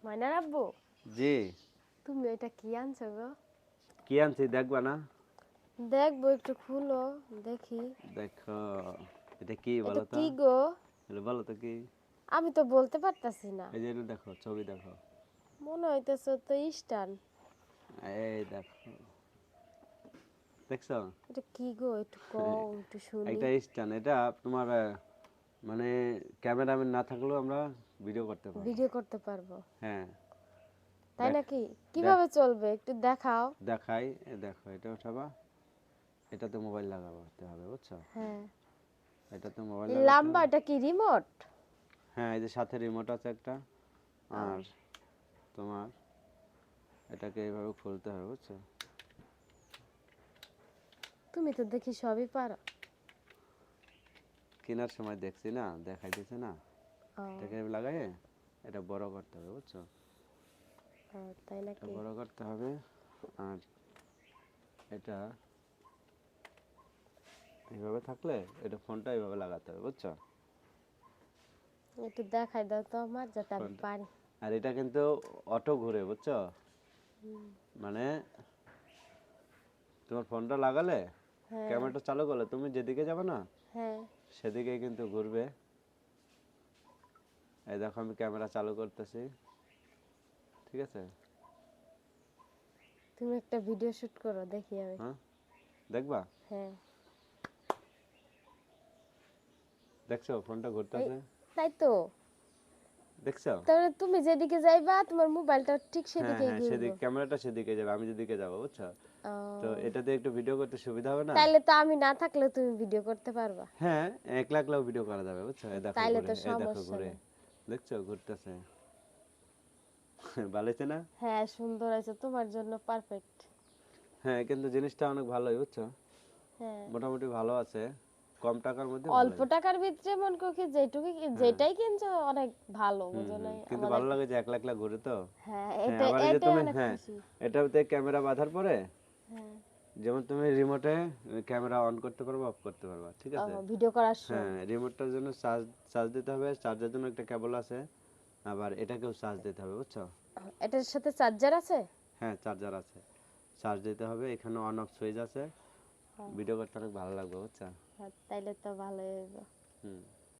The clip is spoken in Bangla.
মাইনার আব্বু, জি। তুমি এটা কি আনছো গো? কি আনছি দেখবা না? দেখবো, একটু খুলো দেখি। দেখো, এটা কি এটা বলো তো? কি গো? এটা বলো তো কি? আমি তো বলতে পারতাছি না। এই যে এটা দেখো, ছবি দেখো। মনে হইতেছে তো স্টান। এই দেখো, দেখছো? এটা কি গো, একটু কও, একটু শুনি। একটা স্ট্যান্ড। এটা তোমার মানে ক্যামেরাম্যান না থাকলেও আমরা ভিডিও করতে পারবো। ভিডিও করতে পারবো, হ্যাঁ, তাই দেখ নাকি? দেখ কিভাবে চলবে একটু দেখাও। দেখাই। দেখো, এটা উঠাবা, এটাতে মোবাইল লাগাতে হবে, বুঝছো? হ্যাঁ, এটাতে মোবাইল এই লাগাতে লাম্বা, হবে। এটা কি রিমোট? হ্যাঁ, এই যে সাথে রিমোট আছে একটা। আর ও, তোমার এটাকে এইভাবে খুলতে হবে, বুঝছো? তুমি তো দেখি সবই পারো। কেনার সময় দেখছি না, দেখাই দিছে না। ও, এটাকে লাগাই এটা বড় করতে হবে, বুঝছো? ও, তাই এটা নাকি? বড় করতে হবে। আর এটা এইভাবে থাকলে এটা ফোনটা এইভাবে লাগাতে হবে, বুঝছো? একটু দেখাই দাও তো আমার, যাতে আমি ফোনটা, পারি। আর এটা কিন্তু অটো ঘুরে, বুঝছো? মানে তোমার ফোনটা লাগালে, হ্যাঁ, ক্যামেরাটা চালু করলে তুমি যেদিকে যাবে না হ্যাঁ, সেদিকেই কিন্তু ঘুরবে। এই দেখো, আমি ক্যামেরা চালু করতেছি, ঠিক আছে? তুমি একটা ভিডিও শুট করো, দেখি আমি। হ্যাঁ, দেখবা? হ্যাঁ, দেখছো ফোনটা এই, ঘুরতেছে? তাই তো। দেখছো? তাহলে তুমি যেদিকে যাইবা তোমার মোবাইলটা ঠিক হ্যাঁ সেদিকেই হ্যাঁ, ঘুরবো। সেদিকে ক্যামেরাটা সেদিকে যাবে, আমি যেদিকে যাবো, বুঝছো? তো ও, এটাতে একটু ভিডিও করতে সুবিধা হবে না? তাইলে তো আমি না থাকলে তুমি ভিডিও করতে পারবা। হ্যাঁ, একলা একলাও ভিডিও করা যাবে, বুঝছো? এই দেখো তাইলে ঘুরে, তো এই দেখো সমস্যা ঘুরে। নেই। দেখছো ঘুরতেছে? ভালো হয়েছে না? হ্যাঁ, সুন্দর আছে, তোমার জন্য পারফেক্ট। হ্যাঁ, কিন্তু জিনিসটা অনেক ভালোই, বুঝছো? হ্যাঁ, মোটামুটি ভালো আছে, কম টাকার মধ্যে অল্প ভালোই। টাকার ভিতরে মন করি কি যেটুকু হ্যাঁ। যেটাই কিনছো অনেক ভালো, হুম বুঝো হুম, নাই কিন্তু আমাদের। ভালো লাগে যে একলা একলা ঘুরে তো। হ্যাঁ, হ্যাঁ, এটা আবার এই যে এটাই তুমি, অনেক হ্যাঁ, খুশি। এটাতে ক্যামেরা বাঁধার পরে হ্যাঁ, যেমন তুমি রিমোটে ক্যামেরা অন করতে পারবা, অফ করতে পারবা, ঠিক ও, আছে? ভিডিও করার হ্যাঁ, সময়। রিমোটটার জন্য চার্জ চার্জ দিতে হবে, চার্জের জন্য একটা কেবল আছে। আবার এটাকেও চার্জ দিতে হবে, বুঝছো? এটার সাথে চার্জার আছে? হ্যাঁ, চার্জার আছে, চার্জ দিতে হবে। এখানে অন অফ সুইচ আছে। ও, ভিডিও করতে অনেক ভালো লাগবে, বুঝছো? তাইলে তো ভালোই হইব। হুম।